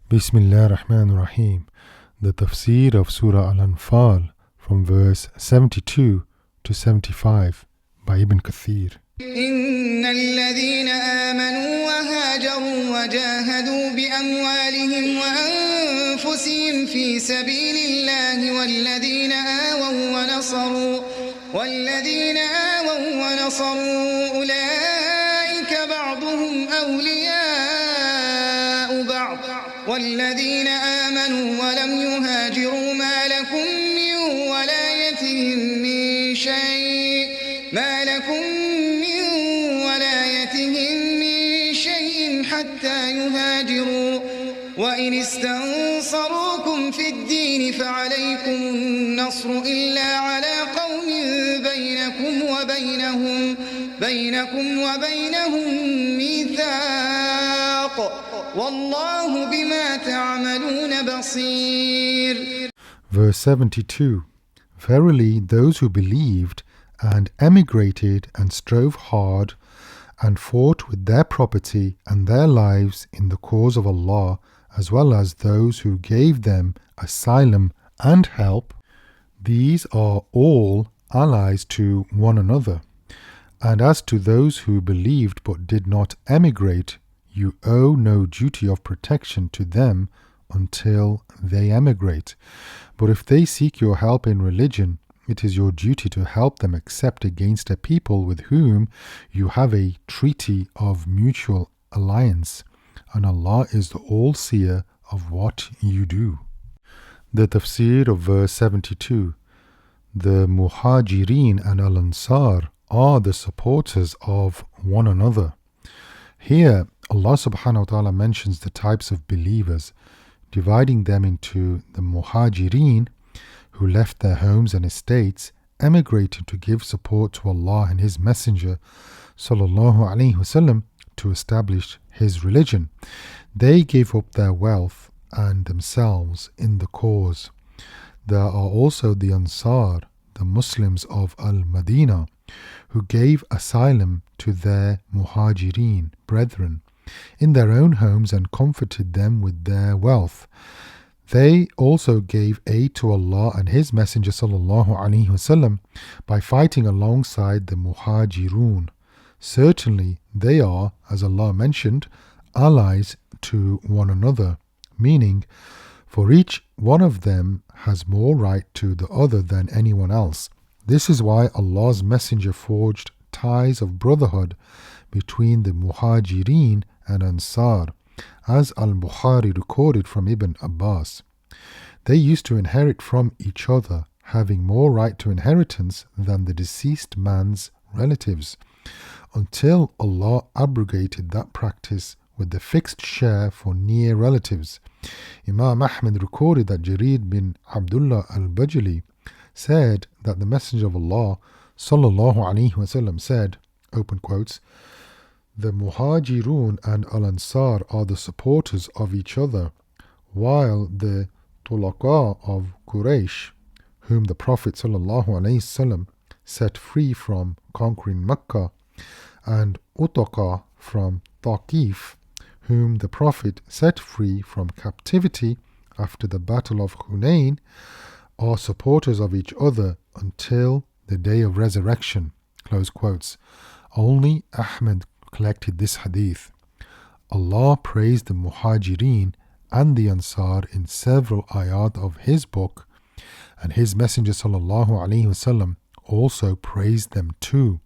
Bismillah ar-Rahman ar-Rahim. The Tafsir of Surah Al-Anfal from verse 72 to 75 by Ibn Kathir. إن الذين آمنوا وهاجروا وجاهدوا بأموالهم وأنفسهم في سبيل الله والذين آووا ونصروا أولئك بعضهم أولياء بعض والذين آمنوا ولم يهاجروا ما لكم من ولايتهم من شيء حتى يهاجروا وإن استنصروكم في الدين فعليكم النصر إلا على قوم بينكم وبينهم ميثاق والله بما تعملون بصير. Verse 72. Verily those who believed and emigrated and strove hard and fought with their property and their lives in the cause of Allah, as well as those who gave them asylum and help, these are all allies to one another. And as to those who believed but did not emigrate, you owe no duty of protection to them until they emigrate. But if they seek your help in religion, it is your duty to help them except against a people with whom you have a treaty of mutual alliance, and Allah is the all-seer of what you do. The Tafsir of verse 72. The Muhajirun and Ansar are the supporters of one another. Here, Allah subhanahu wa ta'ala mentions the types of believers, dividing them into the Muhajirun, who left their homes and estates, emigrated to give support to Allah and His Messenger sallallahu alaihi wasallam to establish His religion. They gave up their wealth and themselves in the cause. There are also the Ansar, the Muslims of Al-Medina, who gave asylum to their Muhajirun brethren in their own homes and comforted them with their wealth. They also gave aid to Allah and His Messenger sallallahu alaihi wasallam by fighting alongside the Muhajirun. Certainly they are, as Allah mentioned, allies to one another, meaning for each one of them has more right to the other than anyone else. This is why Allah's Messenger forged ties of brotherhood between the Muhajirun and Ansar, as Al-Bukhari recorded from Ibn Abbas. They used to inherit from each other, having more right to inheritance than the deceased man's relatives, until Allah abrogated that practice with the fixed share for near relatives. Imam Ahmad recorded that Jarir bin Abdullah al-Bajali said that the Messenger of Allah sallallahu alaihi wasallam said, open quotes, the Muhajirun and Al-Ansar are the supporters of each other, while the Tulaqa of Quraysh, whom the Prophet sallallahu alaihi wasallam set free from conquering Mecca, and Utaqa from Taqif, whom the Prophet set free from captivity after the Battle of Hunain, are supporters of each other until the day of resurrection. Close quotes. Only Ahmad collected this hadith. Allah praised the Muhajirun and the Ansar in several ayat of His book, and His Messenger sallallahu alaihi wasallam also praised them too.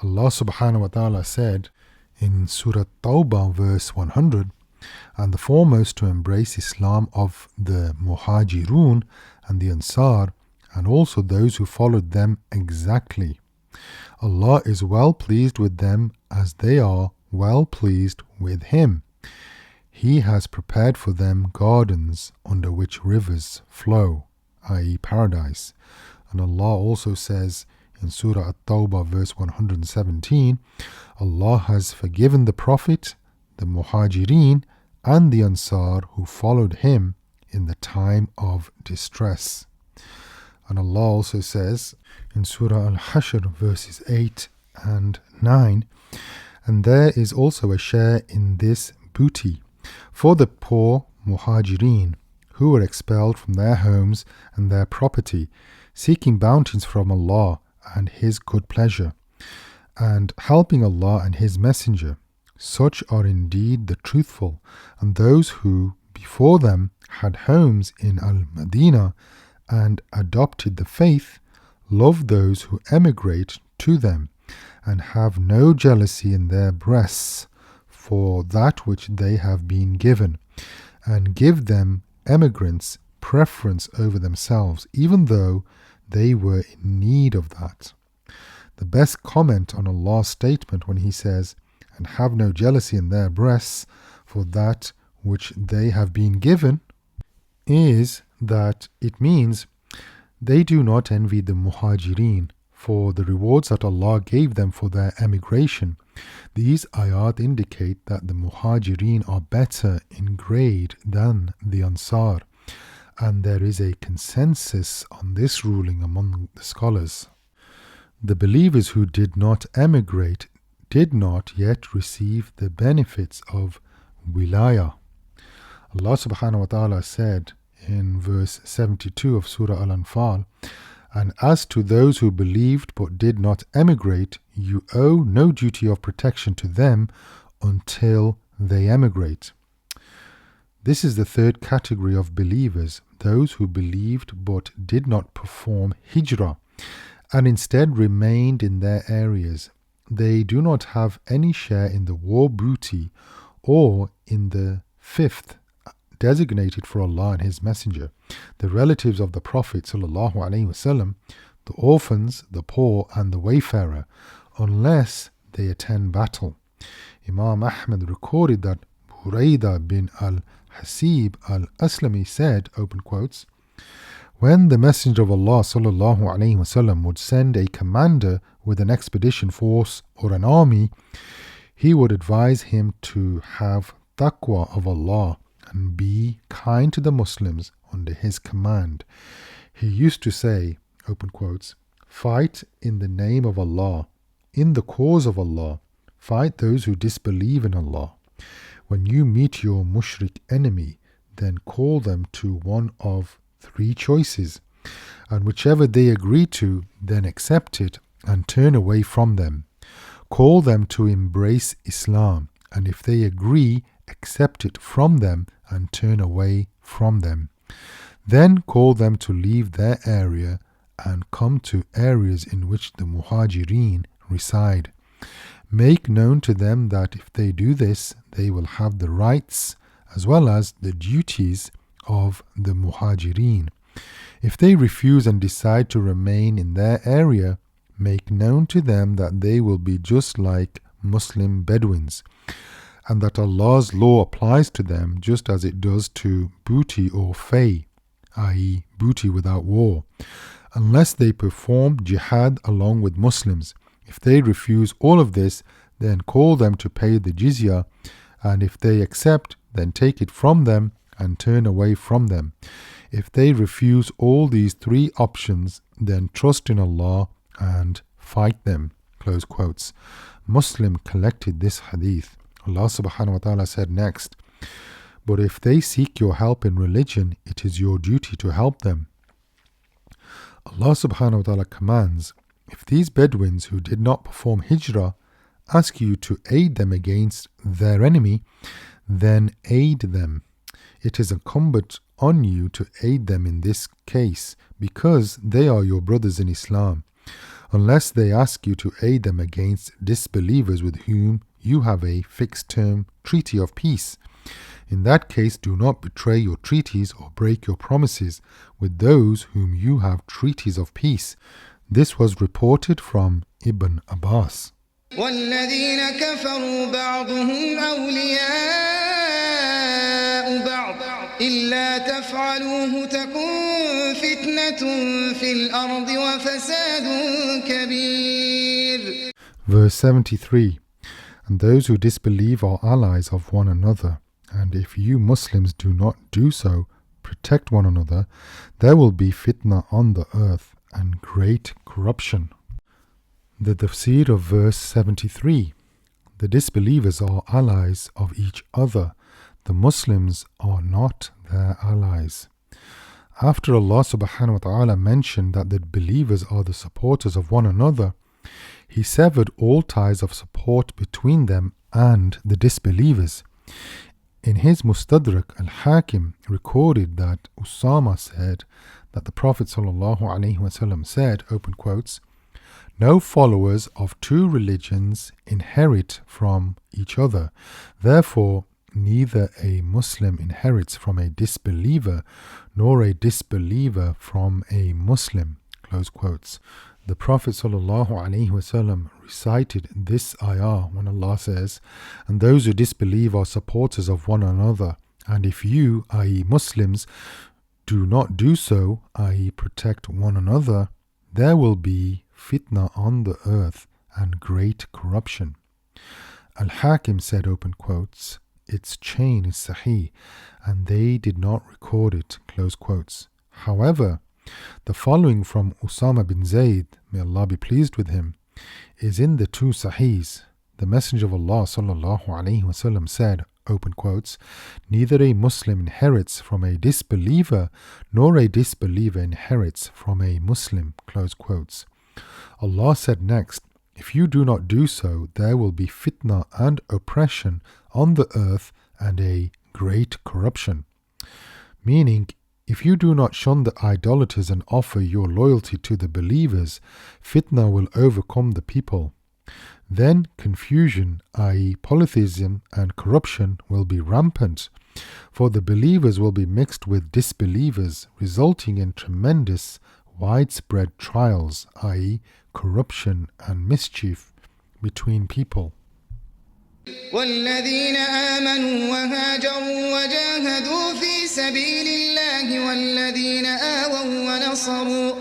Allah subhanahu wa ta'ala said in Surah Tawbah verse 100, and the foremost to embrace Islam of the Muhajirun and the Ansar, and also those who followed them exactly. Allah is well pleased with them as they are well pleased with Him. He has prepared for them gardens under which rivers flow, i.e. paradise. And Allah also says in Surah At-Tawbah verse 117, Allah has forgiven the Prophet, the Muhajirun and the Ansar who followed him in the time of distress. And Allah also says in Surah Al-Hashr verses 8 and 9, and there is also a share in this booty for the poor Muhajirun, who were expelled from their homes and their property, seeking bounties from Allah and His good pleasure, and helping Allah and His Messenger. Such are indeed the truthful, and those who before them had homes in Al-Medina and adopted the faith, love those who emigrate to them, and have no jealousy in their breasts for that which they have been given, and give them emigrants preference over themselves, even though they were in need of that. The best comment on Allah's statement when He says, and have no jealousy in their breasts for that which they have been given, is that it means they do not envy the Muhajirun for the rewards that Allah gave them for their emigration. These ayat indicate that the Muhajirun are better in grade than the Ansar, and there is a consensus on this ruling among the scholars. The believers who did not emigrate did not yet receive the benefits of wilayah. Allah subhanahu wa ta'ala said in verse 72 of Surah Al-Anfal, and as to those who believed but did not emigrate, you owe no duty of protection to them until they emigrate. This is the third category of believers, those who believed but did not perform hijrah, and instead remained in their areas. They do not have any share in the war booty or in the fifth designated for Allah and His Messenger, the relatives of the Prophet ﷺ, the orphans, the poor, and the wayfarer, unless they attend battle. Imam Ahmad recorded that Buraidah bin al-Hasib al-Aslami said, open quotes, when the Messenger of Allah ﷺ would send a commander with an expedition force or an army, he would advise him to have taqwa of Allah and be kind to the Muslims under his command. He used to say, open quotes, fight in the name of Allah, in the cause of Allah, fight those who disbelieve in Allah. When you meet your mushrik enemy, then call them to one of three choices, and whichever they agree to, then accept it and turn away from them. Call them to embrace Islam, and if they agree, accept it from them and turn away from them. Then call them to leave their area and come to areas in which the Muhajirun reside. Make known to them that if they do this, they will have the rights as well as the duties of the Muhajirun. If they refuse and decide to remain in their area, make known to them that they will be just like Muslim Bedouins, and that Allah's law applies to them just as it does to booty or fay, i.e. booty without war, unless they perform jihad along with Muslims. If they refuse all of this, then call them to pay the jizya, and if they accept, then take it from them and turn away from them. If they refuse all these three options, then trust in Allah and fight them. Close quotes. Muslim collected this hadith. Allah subhanahu wa ta'ala said next, but if they seek your help in religion, it is your duty to help them. Allah subhanahu wa ta'ala commands, if these Bedouins who did not perform hijrah ask you to aid them against their enemy, then aid them. It is incumbent on you to aid them in this case, because they are your brothers in Islam, unless they ask you to aid them against disbelievers with whom you have a fixed-term treaty of peace. In that case, do not betray your treaties or break your promises with those whom you have treaties of peace. This was reported from Ibn Abbas. والذين كفروا بعضهم أولياء بعض إلا تفعلوه تكن فتنة في الأرض وفساد كبير. Verse 73. And those who disbelieve are allies of one another, and if you Muslims do not do so, protect one another, there will be fitna on the earth and great corruption. The tafsir of verse 73. The disbelievers are allies of each other. the Muslims are not their allies. After Allah subhanahu wa ta'ala mentioned that the believers are the supporters of one another, He severed all ties of support between them and the disbelievers. In his Mustadrak, Al-Hakim recorded that Usama said that the Prophet ﷺ said, open quotes, "No followers of two religions inherit from each other. Therefore, neither a Muslim inherits from a disbeliever, nor a disbeliever from a Muslim." Close quotes. The Prophet ﷺ recited this ayah when Allah says, "And those who disbelieve are supporters of one another. And if you, i.e. Muslims, do not do so, i.e. protect one another, there will be fitna on the earth and great corruption." Al-Hakim said, open quotes, "Its chain is sahih, and they did not record it." Close quotes. However, the following from Usama bin Zayd, may Allah be pleased with him, is in the two Sahihs. The Messenger of Allah ﷺ said, open quotes, "Neither a Muslim inherits from a disbeliever, nor a disbeliever inherits from a Muslim." Close quotes. Allah said next, "If you do not do so, there will be fitna and oppression on the earth and a great corruption." Meaning, if you do not shun the idolaters and offer your loyalty to the believers, fitna will overcome the people. Then confusion, i.e. polytheism and corruption, will be rampant, for the believers will be mixed with disbelievers, resulting in tremendous, widespread trials, i.e. corruption and mischief between people. والذين آمنوا وهاجروا وجاهدوا في سبيل الله والذين آووا ونصروا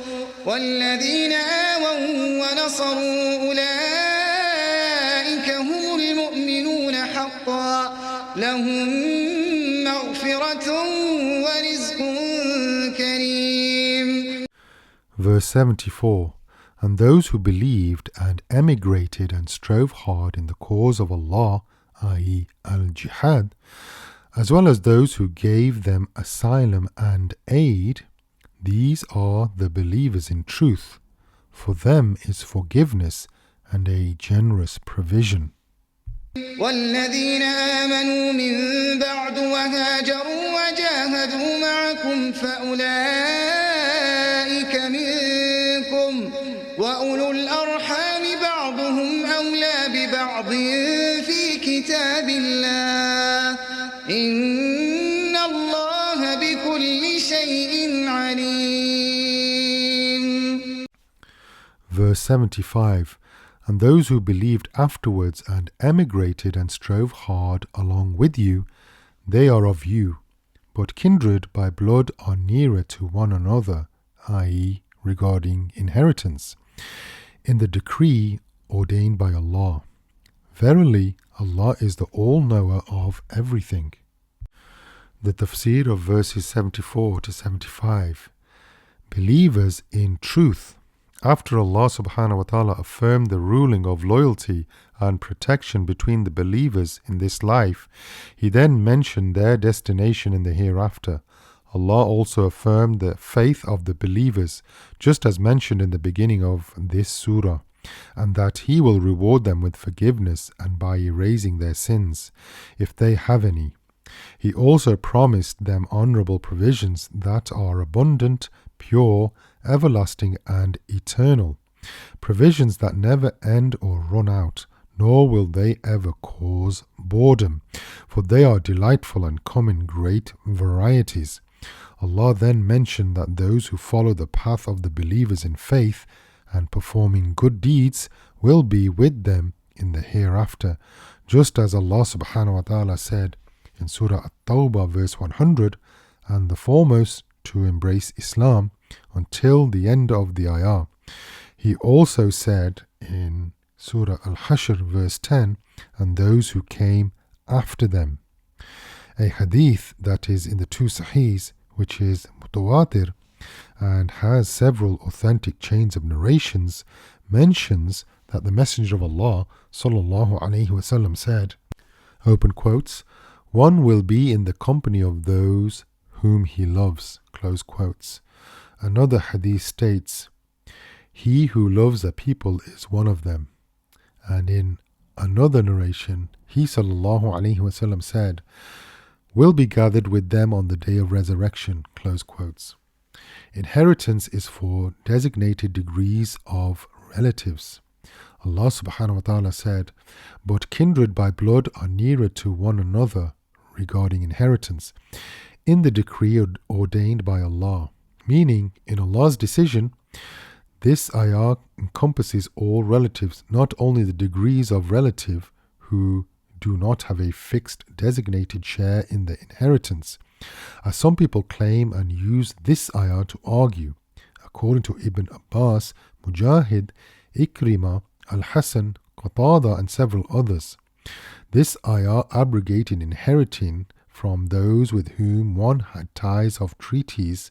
أولئك هم المؤمنون حقا لهم مغفرة ورزق كريم. Verse 74. And those who believed and emigrated and strove hard in the cause of Allah, i.e. al-jihad, as well as those who gave them asylum and aid, these are the believers in truth. For them is forgiveness and a generous provision. والذين آمنوا من بعد وهاجروا وجاهدوا معكم فأولئك منكم وأولو الأرحام بعضهم أولى ببعض في كتاب الله إن الله بكل شيء عليم. Verse 75. And those who believed afterwards and emigrated and strove hard along with you, they are of you, but kindred by blood are nearer to one another, i.e. regarding inheritance, in the decree ordained by Allah. Verily, Allah is the all-knower of everything. The tafsir of verses 74 to 75. Believers in truth. After Allah subhanahu wa ta'ala affirmed the ruling of loyalty and protection between the believers in this life, He then mentioned their destination in the hereafter. Allah also affirmed the faith of the believers, just as mentioned in the beginning of this surah, and that He will reward them with forgiveness and by erasing their sins, if they have any. He also promised them honorable provisions that are abundant, pure, everlasting and eternal, provisions that never end or run out, nor will they ever cause boredom, for they are delightful and come in great varieties. Allah then mentioned that those who follow the path of the believers in faith and performing good deeds will be with them in the hereafter, just as Allah subhanahu wa ta'ala said in Surah At-Tawbah verse 100, and the foremost to embrace Islam until the end of the ayah. He also said in Surah Al-Hashr verse 10, and those who came after them. A hadith that is in the two Sahihs, which is mutawatir and has several authentic chains of narrations, mentions that the Messenger of Allah sallallahu alaihi wasallam said, open quotes, One will be in the company of those whom he loves. Close quotes. Another hadith states, he who loves a people is one of them. And in another narration, he sallallahu alaihi wasallam said, will be gathered with them on the day of resurrection. Close quotes. Inheritance is for designated degrees of relatives. Allah subhanahu wa ta'ala said, but kindred by blood are nearer to one another regarding inheritance in the decree ordained by Allah. Meaning, in Allah's decision, this ayah encompasses all relatives, not only the degrees of relative who do not have a fixed designated share in the inheritance, as some people claim and use this ayah to argue. According to Ibn Abbas, Mujahid, Ikrimah, Al-Hasan, Qatada and several others, this ayah abrogated inheriting from those with whom one had ties of treaties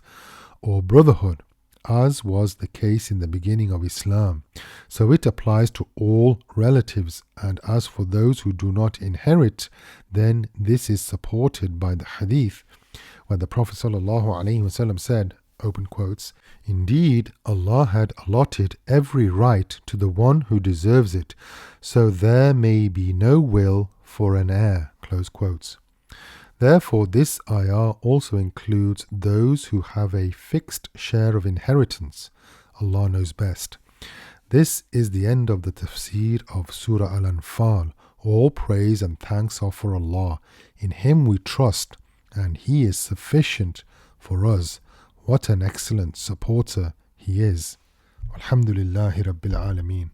or brotherhood, as was the case in the beginning of Islam. So it applies to all relatives, and as for those who do not inherit, then this is supported by the hadith where the Prophet ﷺ said, open quotes, indeed Allah had allotted every right to the one who deserves it, so there may be no will for an heir. Close quotes. Therefore, this ayah also includes those who have a fixed share of inheritance. Allah knows best. This is the end of the tafsir of Surah Al-Anfal. All praise and thanks are for Allah. In Him we trust, and He is sufficient for us. What an excellent supporter He is. Alhamdulillahi Rabbil Alameen.